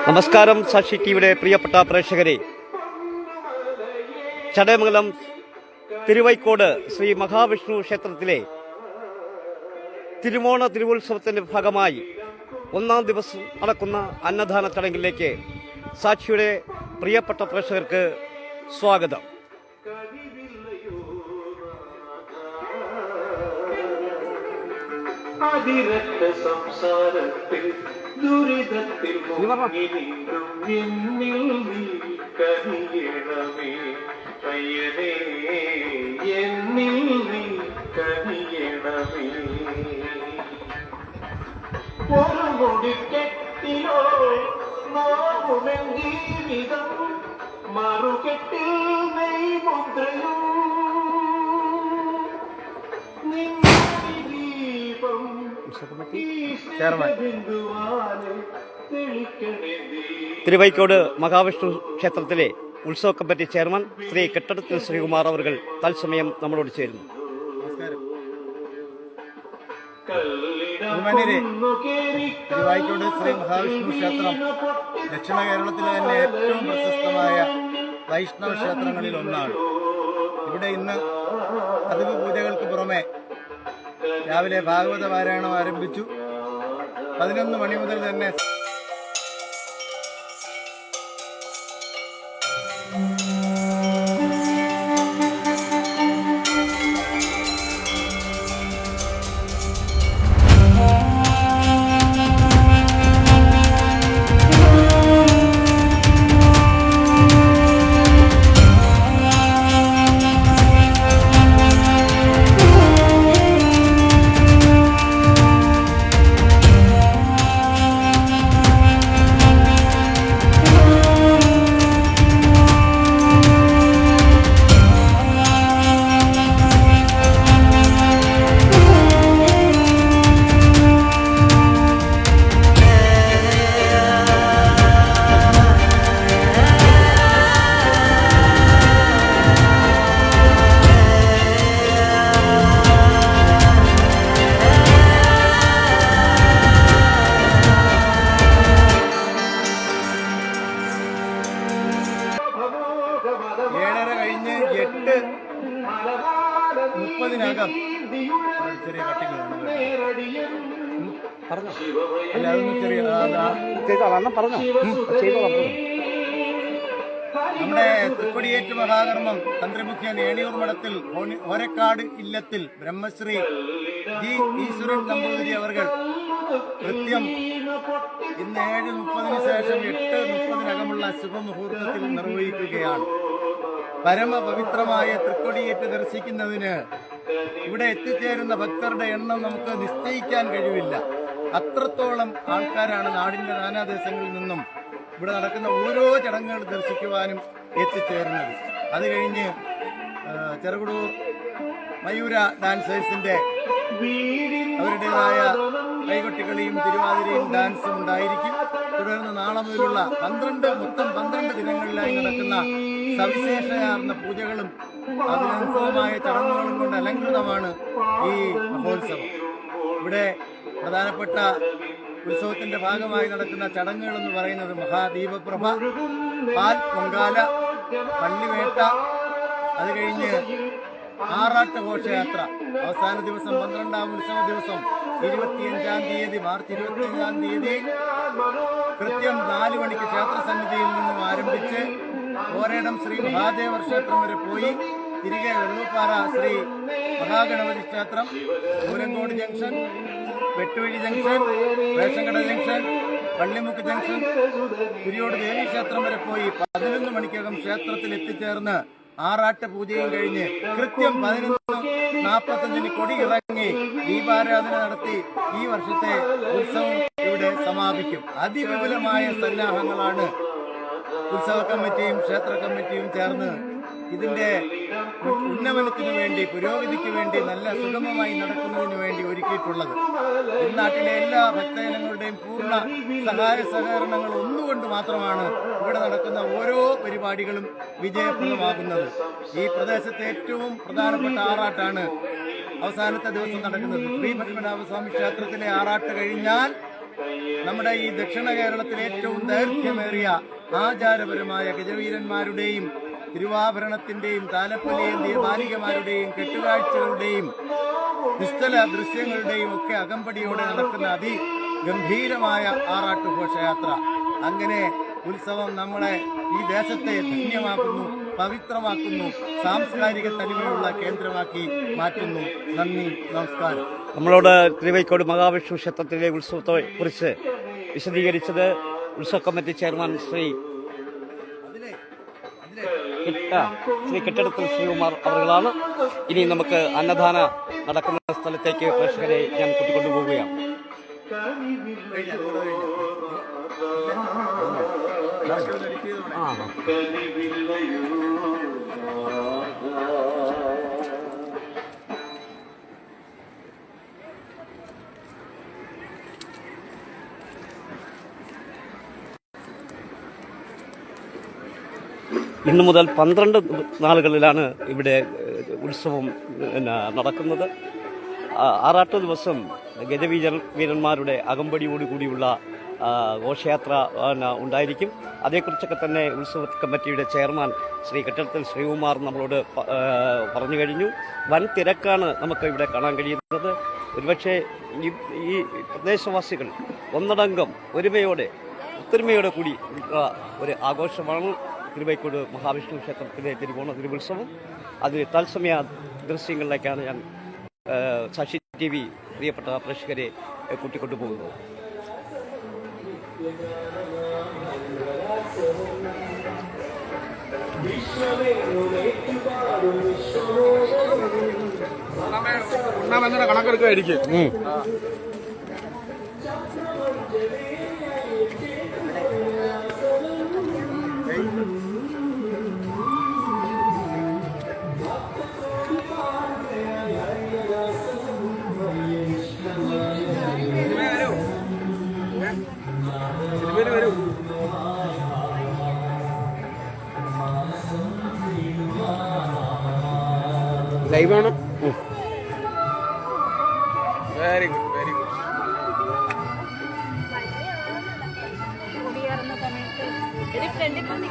നമസ്കാരം സാക്ഷി ടിവിയുടെ പ്രിയപ്പെട്ട പ്രേക്ഷകരെ, ചടയമംഗലം തിരുവൈക്കോട് ശ്രീ മഹാവിഷ്ണു ക്ഷേത്രത്തിലെ തിരുവോണ തിരുവുത്സവത്തിന്റെ ഭാഗമായി ഒന്നാം ദിവസം നടക്കുന്ന അന്നദാന ചടങ്ങിലേക്ക് സാക്ഷിയുടെ പ്രിയപ്പെട്ട പ്രേക്ഷകർക്ക് സ്വാഗതം. അതിരറ്റ സംസാരത്തിൽ ദുരിതത്തിൽ എന്നിൽ നീ കനിയണമേ അയ്യനേ, എന്നിൽ നീ കനിയണമേ. ഒരു മുടിക്കെട്ടിലോ നോവുമെൻ ജീവിതം, മറുകെട്ടിൽ നെയ് മുദ്രയും തിരുവൈക്കോട് മഹാവിഷ്ണു ക്ഷേത്രത്തിലെ ഉത്സവ കമ്മിറ്റി ചെയർമാൻ ശ്രീ കെട്ടടത്തിൽ ശ്രീകുമാർ അവർ തത്സമയം നമ്മളോട് ചേരുന്നു. തിരുവൈക്കോട് ശ്രീ മഹാവിഷ്ണു ക്ഷേത്രം ദക്ഷിണ കേരളത്തിലെ തന്നെ ഏറ്റവും പ്രശസ്തമായ വൈഷ്ണവ ക്ഷേത്രങ്ങളിൽ ഒന്നാണ്. ഇവിടെ ഇന്ന് പതിവ് പൂജകൾക്ക് പുറമെ രാവിലെ ഭാഗവത പാരായണം ആരംഭിച്ചു. 11 മണി മുതൽ തന്നെ ിനകം ചെറിയ കട്ടിങ് നമ്മുടെ തൃക്കൊടിയേറ്റ് മഹാകർമ്മം തന്ത്രിമുഖ്യൻ ഏണിയൂർ മഠത്തിൽ ഓരക്കാട് ഇല്ലത്തിൽ ബ്രഹ്മശ്രീ ജി ഈശ്വരൻ നമ്പൂതിരി അവർ കൃത്യം ഇന്ന് 7:30 ശേഷം 8:30 ശുഭമുഹൂർത്തത്തിൽ നിർവഹിക്കുകയാണ്. പരമപവിത്രമായ തൃക്കൊടിയേറ്റ് ദർശിക്കുന്നതിന് ഇവിടെ എത്തിച്ചേരുന്ന ഭക്തരുടെ എണ്ണം നമുക്ക് നിശ്ചയിക്കാൻ കഴിവില്ല. അത്രത്തോളം ആൾക്കാരാണ് നാടിന്റെ നാനാദേശങ്ങളിൽ നിന്നും ഇവിടെ നടക്കുന്ന ഓരോ ചടങ്ങുകൾ ദർശിക്കുവാനും എത്തിച്ചേരുന്നത്. അത് കഴിഞ്ഞ് ചെറുകുടൂർ മയൂര ഡാൻസേഴ്സിന്റെ അവരുടേതായ കൈകൊട്ടിക്കളിയും തിരുവാതിരയും ഡാൻസും ഉണ്ടായിരിക്കും. തുടർന്ന് നാളെ മുതലുള്ള 12 ദിനങ്ങളിലായി നടക്കുന്ന സവിശേഷയാർന്ന പൂജകളും അതിനനുസൃതമായ ചടങ്ങുകളും കൊണ്ട് അലങ്കൃതമാണ് ഈ മഹോത്സവം. ഇവിടെ പ്രധാനപ്പെട്ട ഉത്സവത്തിന്റെ ഭാഗമായി നടക്കുന്ന ചടങ്ങുകൾ എന്ന് പറയുന്നത് മഹാദീപപ്രഭ, പാൽ പൊങ്കാല, പള്ളിവേട്ട, അത് കഴിഞ്ഞ് ആറാട്ട് ഘോഷയാത്ര, അവസാന ദിവസം 12ാം ഉത്സവ ദിവസം 25-ാം തീയതി മാർച്ച് 25-ാം തീയതി കൃത്യം 4 മണിക്ക് ക്ഷേത്രസന്നിധിയിൽ നിന്നും ആരംഭിച്ച് ഓരേടം ശ്രീ മഹാദേവർ ക്ഷേത്രം വരെ പോയി തിരികെ വെള്ളൂപ്പാറ ശ്രീ മഹാഗണപതി ക്ഷേത്രം, പൂരങ്കോട് ജംഗ്ഷൻ, വെട്ടുവഴി ജംഗ്ഷൻ, റേഷൻകട ജംഗ്ഷൻ, പള്ളിമുക്ക് ജംഗ്ഷൻ, കുരിയോട് ദേവീക്ഷേത്രം വരെ പോയി 11 മണിക്കകം ക്ഷേത്രത്തിൽ എത്തിച്ചേർന്ന് ആറാട്ട് പൂജയും കഴിഞ്ഞ് കൃത്യം 11:45 കൊടി ഇറങ്ങി ദീപാരാധന നടത്തി ഈ വർഷത്തെ ഉത്സവം ഇവിടെ സമാപിക്കും. അതിവിപുലമായ സന്നാഹങ്ങളാണ് ഉത്സവ കമ്മിറ്റിയും ക്ഷേത്ര കമ്മിറ്റിയും ചേർന്ന് ഇതിന്റെ ഉന്നമനത്തിനു വേണ്ടി, പുരോഗതിക്ക് വേണ്ടി, നല്ല സുഗമമായി നടക്കുന്നതിന് വേണ്ടി ഒരുക്കിയിട്ടുള്ളത്. ഈ നാട്ടിലെ എല്ലാ ഭക്തജനങ്ങളുടെയും പൂർണ്ണ സഹായ സഹകരണങ്ങൾ ഒന്നുകൊണ്ട് മാത്രമാണ് ഇവിടെ നടക്കുന്ന ഓരോ പരിപാടികളും വിജയപ്രദമാകുന്നത്. ഈ പ്രദേശത്തെ ഏറ്റവും പ്രധാനപ്പെട്ട ആറാട്ടാണ് അവസാനത്തെ ദിവസം നടക്കുന്നത്. ശ്രീ പത്മനാഭസ്വാമി ക്ഷേത്രത്തിലെ ആറാട്ട് കഴിഞ്ഞാൽ നമ്മുടെ ഈ ദക്ഷിണ കേരളത്തിലെ ഏറ്റവും ദൈർഘ്യമേറിയ ആചാരപരമായ ഗജവീരന്മാരുടെയും തിരുവാഭരണത്തിന്റെയും താലപ്പൊലിയേന്തിയ ബാലികമാരുടെയും കെട്ടുകാഴ്ചകളുടെയും നിശ്ചല ദൃശ്യങ്ങളുടെയും ഒക്കെ അകമ്പടിയോടെ നടക്കുന്ന അതിഗംഭീരമായ ആറാട്ടുഘോഷയാത്ര. അങ്ങനെ ഉത്സവം നമ്മളെ ഈ ദേശത്തെ ധന്യമാക്കുന്നു, പവിത്രമാക്കുന്നു, സാംസ്കാരിക തനിമയുള്ള കേന്ദ്രമാക്കി മാറ്റുന്നു. നന്ദി, നമസ്കാരം. നമ്മളോട് തിരുവൈക്കോട് മഹാവിഷ്ണു ക്ഷേത്രത്തിലെ ഉത്സവത്തെ കുറിച്ച് വിശദീകരിച്ചത് ഉത്സവ കമ്മിറ്റി ചെയർമാൻ ശ്രീ കെട്ടിടത്തിൽ ശ്രീകുമാർ അവர்களാണ്. ഇനി നമുക്ക് അന്നദാന നടക്കുന്ന സ്ഥലത്തേക്ക് പ്രേക്ഷകരെ ഞാൻ കൂട്ടിക്കൊണ്ടുപോവുകയാണ്. ഇന്നു മുതൽ 12 നാളുകളിലാണ് ഇവിടെ ഉത്സവം നടക്കുന്നത്. ആറാട്ട് ദിവസം ഗജവീരന്മാരുടെ അകമ്പടിയോടുകൂടിയുള്ള ഘോഷയാത്ര ഉണ്ടായിരിക്കും. അതേക്കുറിച്ചൊക്കെ തന്നെ ഉത്സവ കമ്മിറ്റിയുടെ ചെയർമാൻ ശ്രീ കെട്ടിടത്തിൽ ശ്രീകുമാർ നമ്മളോട് പറഞ്ഞു കഴിഞ്ഞു. വൻ തിരക്കാണ് നമുക്ക് ഇവിടെ കാണാൻ കഴിയുന്നത്. ഒരുപക്ഷെ ഈ പ്രദേശവാസികൾ ഒന്നടങ്കം ഒത്തൊരുമയോടെ കൂടി ഒരു ആഘോഷമാണ് തിരുവൈക്കോട് മഹാവിഷ്ണു ക്ഷേത്രത്തിലെ തിരുവോണ തിരുവുത്സവം. അതിൽ തത്സമയ ദൃശ്യങ്ങളിലേക്കാണ് ഞാൻ സാക്ഷി TV പ്രിയപ്പെട്ട പ്രേക്ഷകരെ കൂട്ടിക്കൊണ്ടുപോകുന്നത്. കണക്കെടുക്കായിരിക്കും. ലൈവാണ്. Very good, very good. തന്നെ നമ്മൾ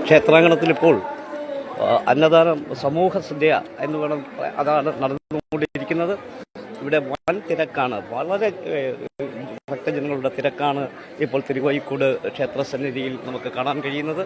ക്ഷേത്രാങ്കണത്തിലിപ്പോൾ അന്നദാനം സമൂഹസദ്യ എന്ന് വേണം, അതാണ് നടന്നുകൊണ്ടിരിക്കുന്നത്. ഇവിടെ വൻ തിരക്കാണ്, വളരെ ഭക്തജനങ്ങളുടെ തിരക്കാണ് ഇപ്പോൾ തിരുവൈക്കോട് ക്ഷേത്രസന്നിധിയിൽ നമുക്ക് കാണാൻ കഴിയുന്നത്.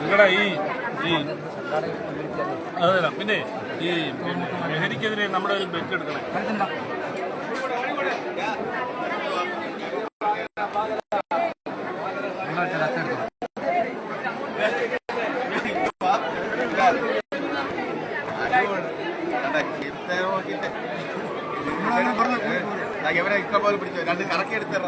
നിങ്ങളുടെ അതല്ല, പിന്നെ ഈ ലഹരിക്കെതിരെ നമ്മുടെ ഒരു ബെറ്റ് എടുക്കണം. കണ്ട് കറക്കിയെടുത്തറ.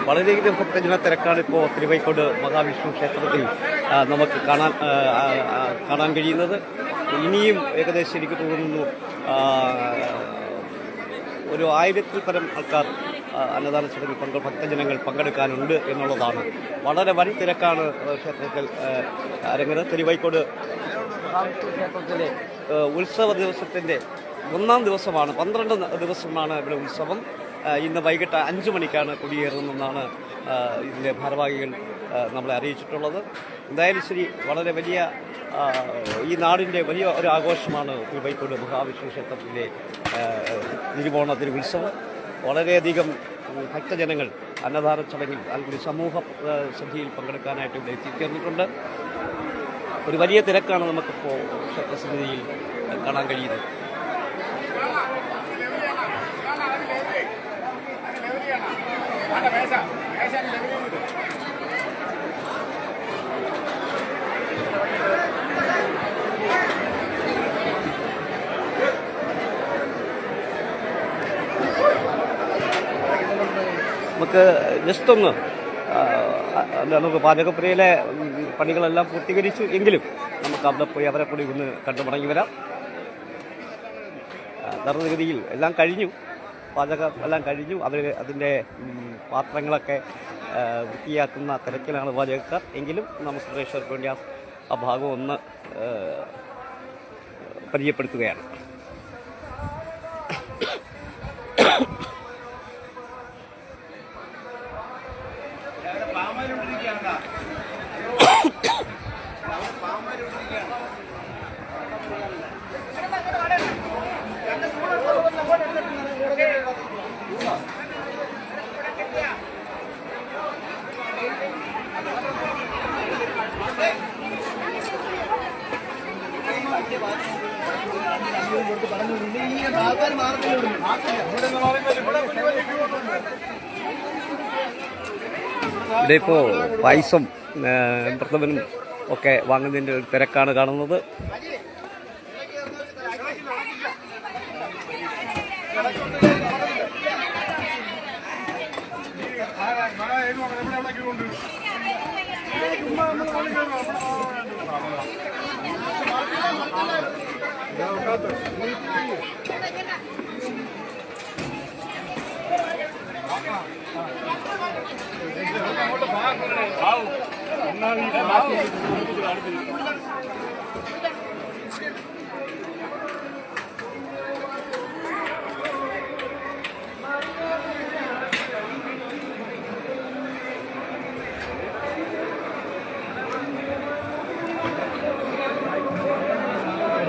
വളരെയധികം ഭക്തജന തിരക്കാണ് ഇപ്പോൾ തിരുവൈക്കോട് മഹാവിഷ്ണു ക്ഷേത്രത്തിൽ നമുക്ക് കാണാൻ കഴിയുന്നത്. ഇനിയും ഏകദേശം എനിക്ക് തോന്നുന്നു ഒരു 1000-ൽ പരം ആൾക്കാർ അന്നദാന ചടങ്ങിൽ ഭക്തജനങ്ങൾ പങ്കെടുക്കാനുണ്ട് എന്നുള്ളതാണ്. വളരെ വൻ തിരക്കാണ് ക്ഷേത്രത്തിൽ അരങ്ങുന്നത്. തിരുവൈക്കോട് മഹാവിഷ്ണു ക്ഷേത്രത്തിലെ ഉത്സവ ദിവസത്തിൻ്റെ 1-ാം ദിവസമാണ്. 12 ദിവസമാണ് ഇവിടെ ഉത്സവം. ഇന്ന് വൈകിട്ട് 5 മണിക്കാണ് കൊടിയേറുന്നതെന്നാണ് ഇതിൻ്റെ ഭാരവാഹികൾ നമ്മളെ അറിയിച്ചിട്ടുള്ളത്. എന്തായാലും ശരി, വളരെ വലിയ ഈ നാടിൻ്റെ വലിയ ഒരു ആഘോഷമാണ് തിരുവൈക്കോട് മഹാവിഷ്ണു ക്ഷേത്രത്തിലെ തിരുവോണ തിരുവുത്സവം. വളരെയധികം ഭക്തജനങ്ങൾ അന്നദാന ചടങ്ങിൽ അല്ലെങ്കിൽ സമൂഹ സദ്യയിൽ പങ്കെടുക്കാനായിട്ട് ഇവിടെ എത്തിച്ചേർന്നിട്ടുണ്ട്. ഒരു വലിയ തിരക്കാണ് നമുക്കിപ്പോൾ ക്ഷേത്രസന്നിധിയിൽ കാണാൻ കഴിയുന്നത്. നമുക്ക് ജസ്റ്റ് ഒന്ന് നമുക്ക് പാചകപ്പുരയിലെ പണികളെല്ലാം പൂർത്തീകരിച്ചു എങ്കിലും നമുക്ക് അവിടെ പോയി അവരെ കൂടി ഒന്ന് കണ്ടു മടങ്ങി വരാം. ധർമ്മഗതിയിൽ എല്ലാം കഴിഞ്ഞു, പാചകം എല്ലാം കഴിഞ്ഞു. അവർ അതിൻ്റെ പാത്രങ്ങളൊക്കെ വൃത്തിയാക്കുന്ന തിരക്കിലാണ് പാചകക്കാർ. എങ്കിലും നമുക്ക് പ്രേക്ഷകർക്ക് വേണ്ടി ആ ഭാഗം ഒന്ന് പരിചയപ്പെടുത്തുകയാണ്. ഇവിടെ ഇപ്പോൾ പായസം പ്രഥമനും ഒക്കെ വാങ്ങുന്നതിൻ്റെ ഒരു തിരക്കാണ് കാണുന്നത്.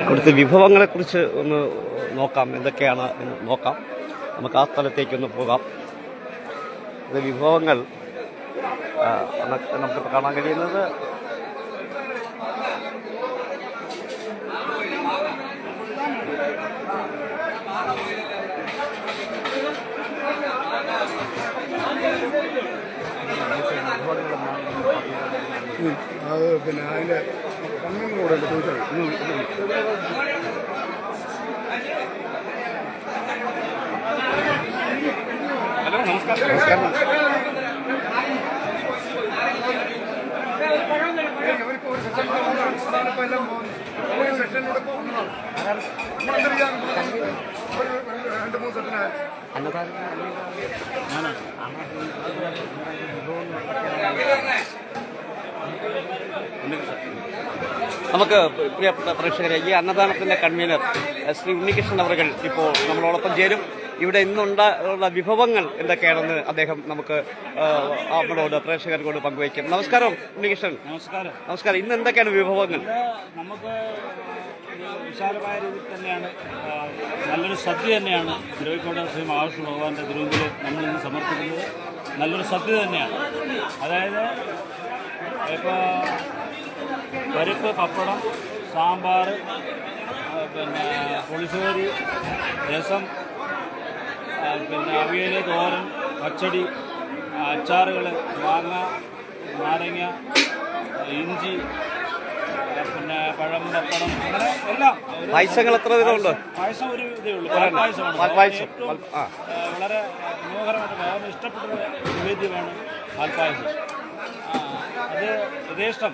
ഇവിടുത്തെ വിഭവങ്ങളെക്കുറിച്ച് ഒന്ന് നോക്കാം, എന്തൊക്കെയാണ് എന്ന് നോക്കാം. നമുക്ക് ആ സ്ഥലത്തേക്കൊന്ന് പോകാം. ഇത് വിഭവങ്ങൾ നമുക്കിപ്പോൾ കാണാൻ കഴിയുന്നത് അത് പിന്നെ അതിൻ്റെ കണ്ണിലൂടെ ഹലോ, നമസ്കാരം. നമുക്ക് പ്രിയപ്പെട്ട പ്രേക്ഷകരെ, ഈ അന്നദാനത്തിൻ്റെ കൺവീനർ ശ്രീ ഉണ്ണികൃഷ്ണൻ അവർ ഇപ്പോൾ നമ്മളോടൊപ്പം ചേരും. ഇവിടെ ഇന്നുണ്ടായുള്ള വിഭവങ്ങൾ എന്തൊക്കെയാണെന്ന് അദ്ദേഹം നമുക്ക് നമ്മളോട് പ്രേക്ഷകരോട് പങ്കുവയ്ക്കും. നമസ്കാരം ഉണ്ണികൃഷ്ണൻ. നമസ്കാരം. ഇന്ന് എന്തൊക്കെയാണ് വിഭവങ്ങൾ? നമുക്ക് വിശാലമായ രീതിയിൽ തന്നെയാണ്, നല്ലൊരു സദ്യ തന്നെയാണ് തിരുവൈക്കോട് ശ്രീ മഹാവിഷ്ണു ഭഗവാന്റെ തിരുമുമ്പിൽ നമ്മളിന്ന് സമർപ്പിക്കുന്നത്. നല്ലൊരു സദ്യ തന്നെയാണ്. അതായത് ഇപ്പോൾ പരിപ്പ്, പപ്പടം, സാമ്പാർ, പിന്നെ പുളിശ്ശേരി, രസം, പിന്നെ അവിയൽ, തോരൻ, പച്ചടി, അച്ചാറുകൾ, മാങ്ങ, നാരങ്ങ, ഇഞ്ചി, പിന്നെ പഴം, പപ്പടം, അങ്ങനെ എല്ലാം. പായസങ്ങൾ എത്ര വിധമുണ്ട്? പായസം ഒരു ഇതേ ഉള്ളൂ, പാൽപ്പായസം. വളരെ മനോഹരമായിട്ട് ഭഗവാന് ഇഷ്ടപ്പെട്ട നിവേദ്യമാണ് പാൽപ്പായസം. അത് യഥേഷ്ടം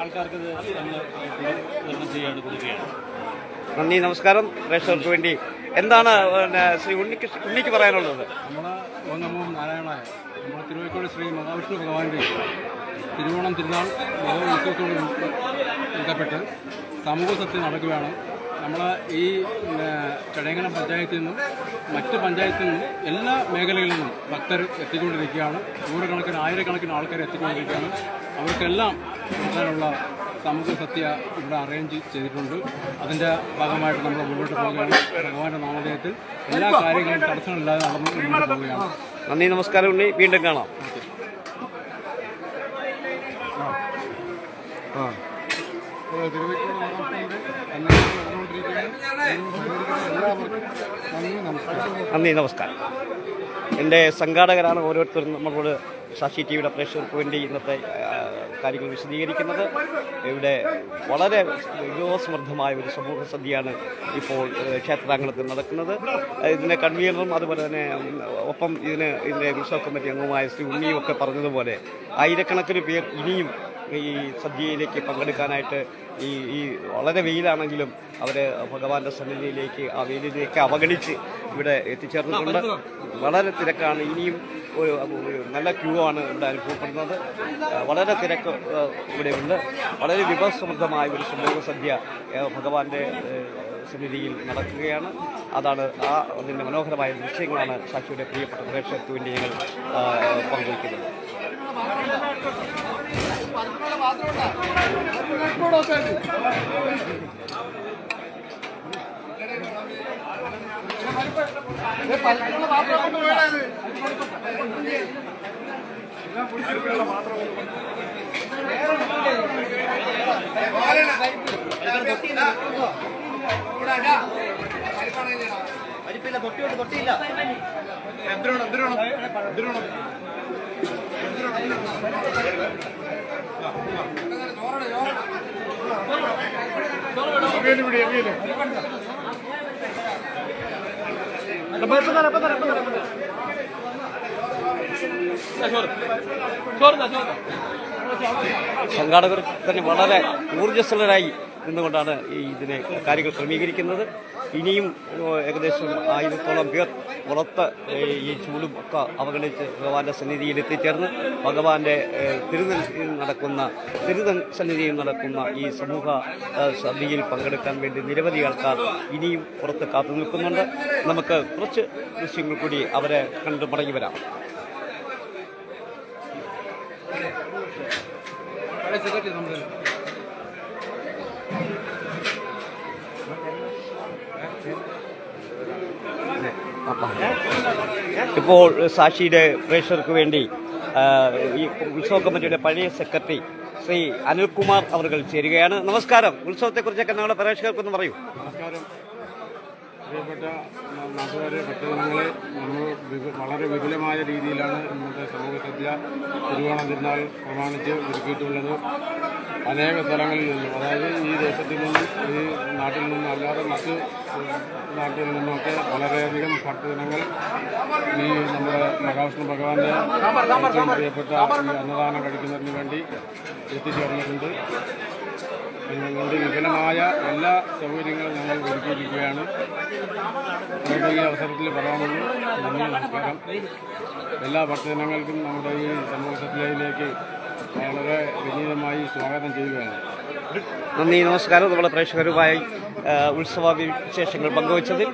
ആൾക്കാർക്ക് ഇത് വിതരണം ചെയ്യാൻ കൊടുക്കുകയാണ്. നന്ദി, നമസ്കാരം. പ്രേക്ഷകർക്ക് വേണ്ടി എന്താണ് ശ്രീ ഉണ്ണിക്ക് പറയാനുള്ളത്? നമ്മളെ ഓം നാരായണായ നമ്മുടെ തിരുവൈക്കോട് ശ്രീ മഹാവിഷ്ണു ഭഗവാന്റെ തിരുവോണം തിരുനാൾ മഹോത്സവത്തോട് ബന്ധപ്പെട്ട് സമൂഹ സത്യം നടക്കുകയാണ്. നമ്മളെ ഈ ചടയങ്കനം പഞ്ചായത്തിൽ നിന്നും മറ്റ് പഞ്ചായത്തിൽ നിന്നും എല്ലാ മേഖലകളിൽ നിന്നും ഭക്തർ എത്തിക്കൊണ്ടിരിക്കുകയാണ്. നൂറുകണക്കിന് ആയിരക്കണക്കിന് ആൾക്കാർ എത്തിക്കൊണ്ടിരിക്കുകയാണ്. അവർക്കെല്ലാം നടത്താനുള്ള സമൂഹ സത്യ ഇവിടെ അറേഞ്ച് ചെയ്തിട്ടുണ്ട്. അതിൻ്റെ ഭാഗമായിട്ട് നമ്മൾ മുന്നോട്ട് പോവുകയാണ്. ഭഗവാന്റെ നാമധേയത്തിൽ എല്ലാ കാര്യങ്ങളും തടസ്സങ്ങളില്ലാതെ മുന്നോട്ട് പോവുകയാണ്. നന്ദി, നമസ്കാരം ഉണ്ണി. വീണ്ടും കാണാം. തിരുവൈക്കോട് മഹാവിഷ്ണുവിൻ്റെ നന്ദി, നമസ്കാരം. എൻ്റെ സംഘാടകരാണ് ഓരോരുത്തരും നമ്മളോട് സാക്ഷി ടി വിയുടെ പ്രേക്ഷകർക്ക് വേണ്ടി ഇന്നത്തെ കാര്യങ്ങൾ വിശദീകരിക്കുന്നത്. ഇവിടെ വളരെ വിഭവസമൃദ്ധമായ ഒരു സമൂഹ സദ്യയാണ് ഇപ്പോൾ ക്ഷേത്രാങ്കണത്തിൽ നടക്കുന്നത്. ഇതിൻ്റെ കൺവീനറും അതുപോലെ തന്നെ ഒപ്പം ഇതിൻ്റെ ഉത്സവ കമ്മിറ്റി അംഗവുമായ ശ്രീ ഉണ്ണിയും ഒക്കെ പറഞ്ഞതുപോലെ ആയിരക്കണക്കിന് പേർ ഇനിയും ഈ സദ്യയിലേക്ക് പങ്കെടുക്കാനായിട്ട് ഈ വളരെ വെയിലാണെങ്കിലും അവർ ഭഗവാന്റെ സന്നിധിയിലേക്ക്, ആ വെയിലിലേക്ക് അവഗണിച്ച് ഇവിടെ എത്തിച്ചേർന്നിട്ടുണ്ട്. വളരെ തിരക്കാണ്. ഇനിയും ഒരു നല്ല ക്യൂ ആണ് ഇവിടെ അനുഭവപ്പെടുന്നത്. വളരെ തിരക്ക് ഇവിടെയുണ്ട്. വളരെ വിഭവസമൃദ്ധമായ ഒരു സമൂഹ സദ്യ ഭഗവാന്റെ സന്നിധിയിൽ നടക്കുകയാണ്. അതാണ് അതിൻ്റെ മനോഹരമായ ദൃശ്യങ്ങളാണ് സാക്ഷിയുടെ പ്രിയപ്പെട്ട പ്രേക്ഷകർക്ക് വേണ്ടി ഞങ്ങൾ പങ്കുവയ്ക്കുന്നത്. തൊട്ടിയില്ല. സംഘാടകർ തന്നെ വളരെ ഊർജ്ജസ്വലരായി നിന്നുകൊണ്ടാണ് ഇതിനെ കാര്യങ്ങൾ ക്രമീകരിക്കുന്നത്. ഇനിയും ഏകദേശം 1000-ഓളം പേർ പുറത്ത് ഈ ചൂടും ഒക്കെ അവഗണിച്ച് ഭഗവാന്റെ സന്നിധിയിൽ എത്തിച്ചേർന്ന് ഭഗവാന്റെ തിരുസന്നിധിയിൽ നടക്കുന്ന ഈ സമൂഹ സദ്യയിൽ പങ്കെടുക്കാൻ വേണ്ടി നിരവധി ആൾക്കാർ ഇനിയും പുറത്ത് കാത്തു നിൽക്കുന്നുണ്ട്. നമുക്ക് കുറച്ച് ദൃശ്യങ്ങൾ കൂടി അവരെ കണ്ടു മടങ്ങി വരാം. ഇപ്പോൾ സാക്ഷിയുടെ പ്രേക്ഷകർക്ക് വേണ്ടി ഈ ഉത്സവ കമ്മിറ്റിയുടെ പഴയ സെക്രട്ടറി ശ്രീ അനിൽകുമാർ അവർ ചേരുകയാണ്. നമസ്കാരം. ഉത്സവത്തെക്കുറിച്ചൊക്കെ നമ്മുടെ പ്രേക്ഷകർക്കൊന്ന് പറയൂ. നമസ്കാരം. പ്രിയപ്പെട്ട നാട്ടുകാരെ, ഭക്തജനങ്ങളെ, നമ്മൾ വളരെ വിപുലമായ രീതിയിലാണ് ഇന്നത്തെ സമൂഹ സദ്യ തിരുവോണ തിരുനാൾ പ്രമാണിച്ച് ഒരുക്കിയിട്ടുള്ളത്. അനേക സ്ഥലങ്ങളിൽ നിന്നും, അതായത് ഈ ദേശത്തിൽ നിന്നും ഈ നാട്ടിൽ നിന്നും അല്ലാതെ മറ്റ് നാട്ടിൽ നിന്നുമൊക്കെ വളരെയധികം ഭക്തജനങ്ങൾ ഈ നമ്മുടെ മഹാവിഷ്ണു ഭഗവാന്റെ ഏറ്റവും പ്രിയപ്പെട്ട ഈ അന്നദാനം കഴിക്കുന്നതിന് വേണ്ടി എത്തിച്ചേർന്നിട്ടുണ്ട്. ഞങ്ങളുടെ വിപുലമായ എല്ലാ സൗകര്യങ്ങളും ഞങ്ങൾ ഒരുക്കിയിരിക്കുകയാണ്. ഈ അവസരത്തിൽ പറയാനുള്ളൂ. നന്ദി, നമസ്കാരം. എല്ലാ ഭക്തജനങ്ങൾക്കും നമ്മുടെ ഈ സമൂഹ സദ്യയിലേക്ക് വളരെ വിനീതമായി സ്വാഗതം ചെയ്യുകയാണ്. നന്ദി, നമസ്കാരം. നമ്മുടെ പ്രേക്ഷകരുമായി ഉത്സവ വിശേഷങ്ങൾ പങ്കുവച്ചതിൽ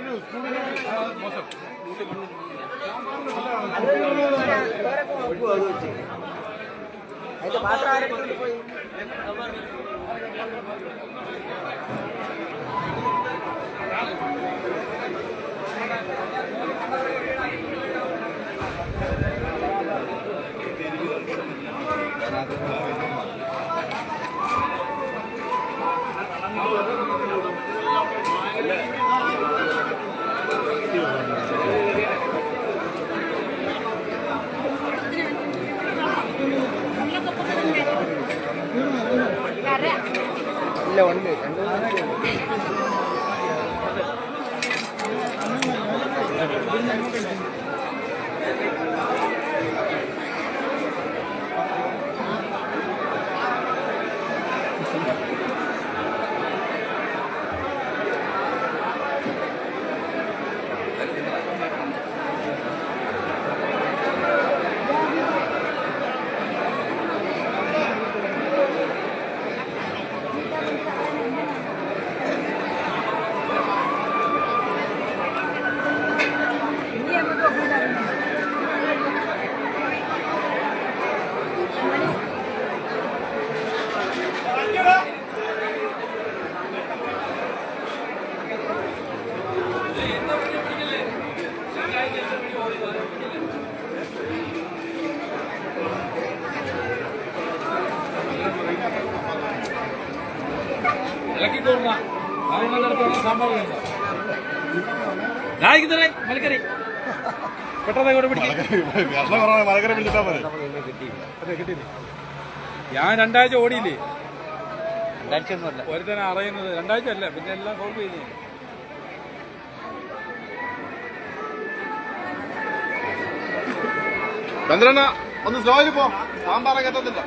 ഞാൻ 2 ആഴ്ച ഓടിയില്ലേ? 2 ആഴ്ച ഒരുത്തനെ അറിയുന്നത് 2 ആഴ്ച അല്ല, പിന്നെ എല്ലാം സോൾവ് കഴിഞ്ഞു. ചന്ദ്രണ്ണ ഒന്ന് സ്ലോയിൽ പോ, സാമ്പാറൊക്കെ എത്തത്തില്ല.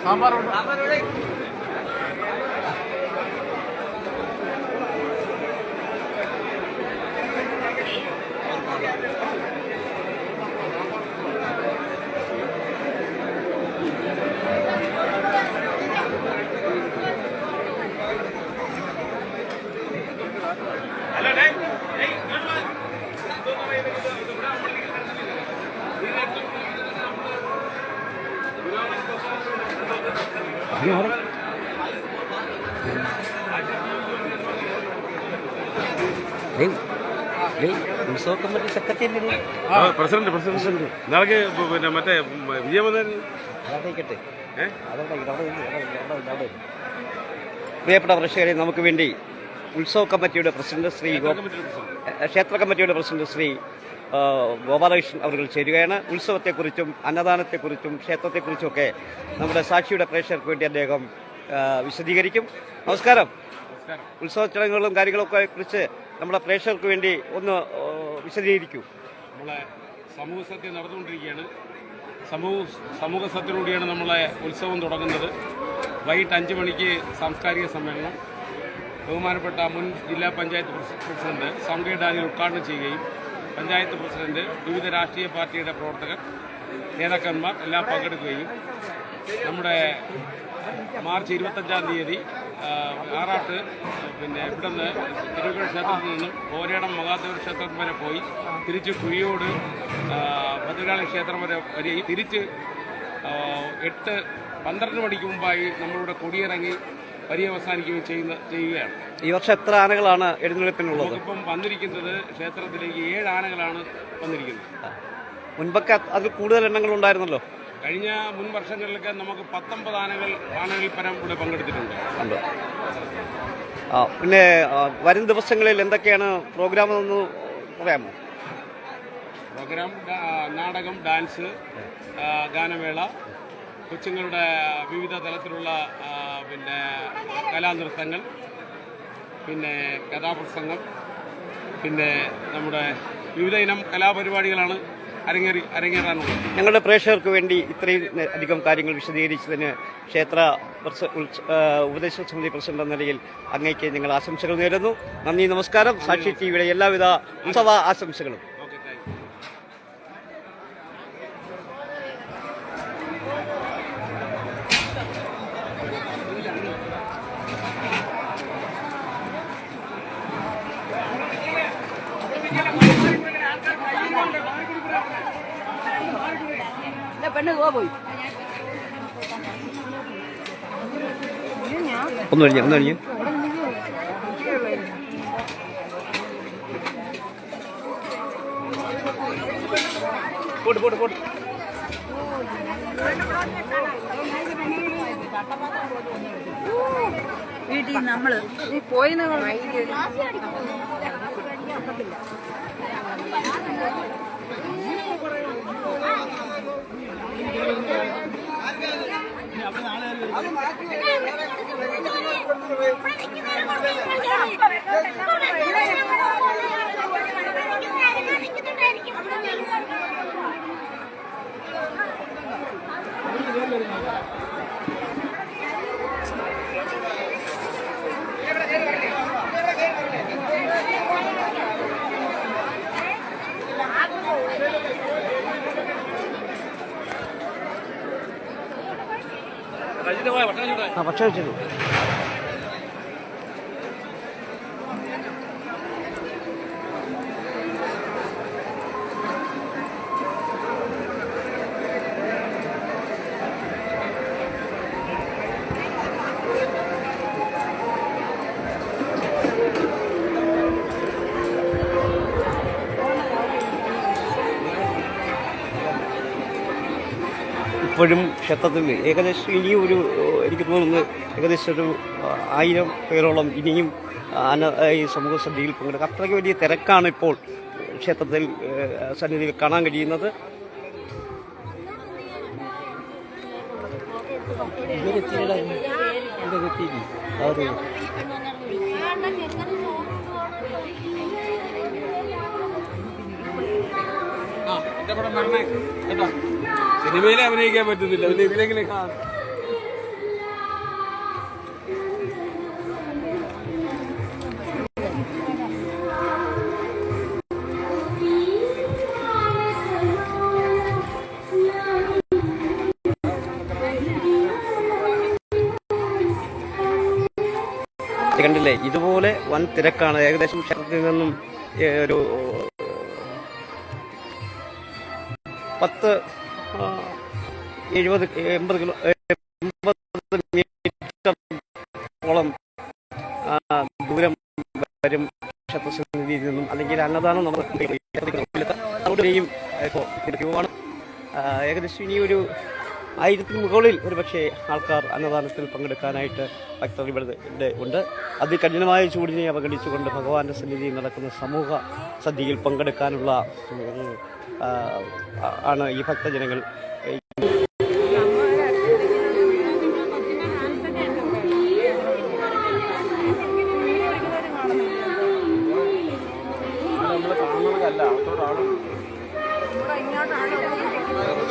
സാമ്പാർ ഉത്സവ കമ്മിറ്റി സെക്രട്ടറി പ്രസിഡന്റ് നാളെ പിന്നെ മറ്റേ വിജയം അതേക്കട്ടെ. പ്രിയപ്പെട്ട പ്രേക്ഷകരെ, നമുക്ക് വേണ്ടി ഉത്സവ കമ്മിറ്റിയുടെ പ്രസിഡന്റ് ക്ഷേത്ര കമ്മിറ്റിയുടെ പ്രസിഡന്റ് ശ്രീ ഗോപാലകൃഷ്ണൻ അവർ ചേരുകയാണ്. ഉത്സവത്തെക്കുറിച്ചും അന്നദാനത്തെക്കുറിച്ചും ക്ഷേത്രത്തെക്കുറിച്ചുമൊക്കെ നമ്മുടെ സാക്ഷിയുടെ പ്രേക്ഷകർക്ക് വേണ്ടി അദ്ദേഹം വിശദീകരിക്കും. നമസ്കാരം. ഉത്സവ ചടങ്ങുകളും കാര്യങ്ങളൊക്കെ കുറിച്ച് നമ്മുടെ പ്രേക്ഷകർക്ക് വേണ്ടി ഒന്ന് വിശദീകരിക്കൂ. നമ്മളെ സമൂഹ സത്യം നടന്നുകൊണ്ടിരിക്കുകയാണ്. സമൂഹ സത്യത്തിലൂടെയാണ് നമ്മളെ ഉത്സവം തുടങ്ങുന്നത്. വൈകിട്ട് 5 മണിക്ക് സാംസ്കാരിക സമ്മേളനം ബഹുമാനപ്പെട്ട മുൻ ജില്ലാ പഞ്ചായത്ത് പ്രസിഡന്റ് സംഗേ ഡാനിയൽ ഉദ്ഘാടനം ചെയ്യുകയും പഞ്ചായത്ത് പ്രസിഡന്റ്, വിവിധ രാഷ്ട്രീയ പാർട്ടിയുടെ പ്രവർത്തകർ, നേതാക്കന്മാർ എല്ലാം പങ്കെടുക്കുകയും നമ്മുടെ മാർച്ച് 25-ാം തീയതി ആറാട്ട് ഇവിടുന്ന് തിരുവല്ല ക്ഷേത്രത്തിൽ നിന്നും ഓരേടം മഹാദേവ ക്ഷേത്രം വരെ പോയി തിരിച്ച് കുഴിയോട് ഭദ്രകാളി ക്ഷേത്രം വരെ തിരിച്ച് 12 മണിക്ക് മുമ്പായി നമ്മളിവിടെ കൊടിയിറങ്ങി പര്യവസാനിക്കുകയും ചെയ്യുകയാണ്. ഈ വർഷം എത്ര ആനകളാണ് എഴുന്നള്ളിപ്പിനുള്ളത്? നമുക്കിപ്പം വന്നിരിക്കുന്നത് ക്ഷേത്രത്തിലേക്ക് 7 ആനകളാണ് വന്നിരിക്കുന്നത്. മുൻപൊക്കെ അതിൽ കൂടുതൽ എണ്ണങ്ങൾ ഉണ്ടായിരുന്നല്ലോ. കഴിഞ്ഞ മുൻ വർഷങ്ങളിലൊക്കെ നമുക്ക് 19 ആനകളിൽ പരം ഇവിടെ പങ്കെടുത്തിട്ടുണ്ട്. പിന്നെ വരും ദിവസങ്ങളിൽ എന്തൊക്കെയാണ് പ്രോഗ്രാം എന്ന് പറയാമോ? പ്രോഗ്രാം നാടകം, ഡാൻസ്, ഗാനമേള, കൊച്ചുങ്ങളുടെ വിവിധ തലത്തിലുള്ള കലാനൃത്തങ്ങൾ, പിന്നെ കഥാപ്രസംഗം, പിന്നെ നമ്മുടെ വിവിധ ഇനം കലാപരിപാടികളാണ് അരങ്ങേറാനുള്ളത്. ഞങ്ങളുടെ പ്രേക്ഷകർക്ക് വേണ്ടി ഇത്രയും അധികം കാര്യങ്ങൾ വിശദീകരിച്ചതിന് ക്ഷേത്ര ഉപദേശക സമിതി പ്രസിഡന്റ് എന്ന നിലയിൽ അങ്ങേക്ക് ഞങ്ങൾ ആശംസകൾ നേരുന്നു. നന്ദി, നമസ്കാരം. സാക്ഷി ടിവിയുടെ എല്ലാവിധ ഉത്സവ ആശംസകളും. ഒന്ന് കഴിഞ്ഞു പോട്ട് വീട്ടിൽ നമ്മള് പോയി ഭക്ഷണം വെച്ചു. ഇപ്പോഴും ക്ഷേത്രത്തിൽ ഏകദേശം ഇനിയും എനിക്ക് തോന്നുന്നത് ഏകദേശം ഒരു 1000 പേരോളം ഇനിയും ഈ സമൂഹ സദ്യയിൽ പങ്കെടുക്കുക. അത്രയ്ക്ക് വലിയ തിരക്കാണ് ഇപ്പോൾ ക്ഷേത്രത്തിൽ സന്നിധിയിൽ കാണാൻ കഴിയുന്നത്. സിനിമയിൽ അഭിനയിക്കാൻ പറ്റുന്നില്ല, പിന്നെ ഇതിലെങ്കിലും കാണാം. കണ്ടില്ലേ, ഇതുപോലെ വൻ തിരക്കാണ്. ഏകദേശം ക്ഷേത്രത്തിൽ നിന്നും ഒരു 70-80 മീറ്ററോളം ദൂരം വരും ക്ഷേത്രസന്നിധിയിൽ നിന്നും. അല്ലെങ്കിൽ അന്നദാനം നമ്മൾ ക്യൂവാണ്. ഏകദേശം ഇനി ഒരു 1000 മുകളിൽ ഒരുപക്ഷെ ആൾക്കാർ അന്നദാനത്തിൽ പങ്കെടുക്കാനായിട്ട് ഭക്തർ ഇവിടെ ഉണ്ട്. അതികഠിനമായ ചൂടിനെ അവഗണിച്ചുകൊണ്ട് ഭഗവാന്റെ സന്നിധിയിൽ നടക്കുന്ന സമൂഹ സദ്യയിൽ പങ്കെടുക്കാനുള്ള ആണ് ഈ ഭക്തജനങ്ങൾ.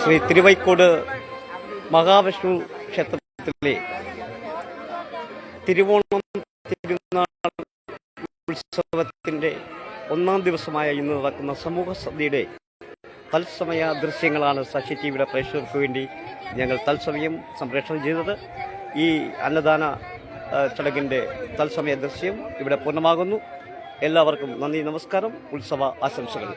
ശ്രീ തിരുവൈക്കോട് മഹാവിഷ്ണു ക്ഷേത്രത്തിലെ തിരുവോണം തിരുനാൾ ഉത്സവത്തിൻ്റെ 1-ാം ദിവസമായ ഇന്ന് നടക്കുന്ന സമൂഹ സദ്യയുടെ തത്സമയ ദൃശ്യങ്ങളാണ് സാക്ഷി ടിവിയുടെ പ്രേക്ഷകർക്ക് വേണ്ടി ഞങ്ങൾ തത്സമയം സംപ്രേഷണം ചെയ്തത്. ഈ അന്നദാന ചടങ്ങിൻ്റെ തത്സമയ ദൃശ്യം ഇവിടെ പൂർണ്ണമാകുന്നു. എല്ലാവർക്കും നന്ദി, നമസ്കാരം, ഉത്സവ ആശംസകൾ.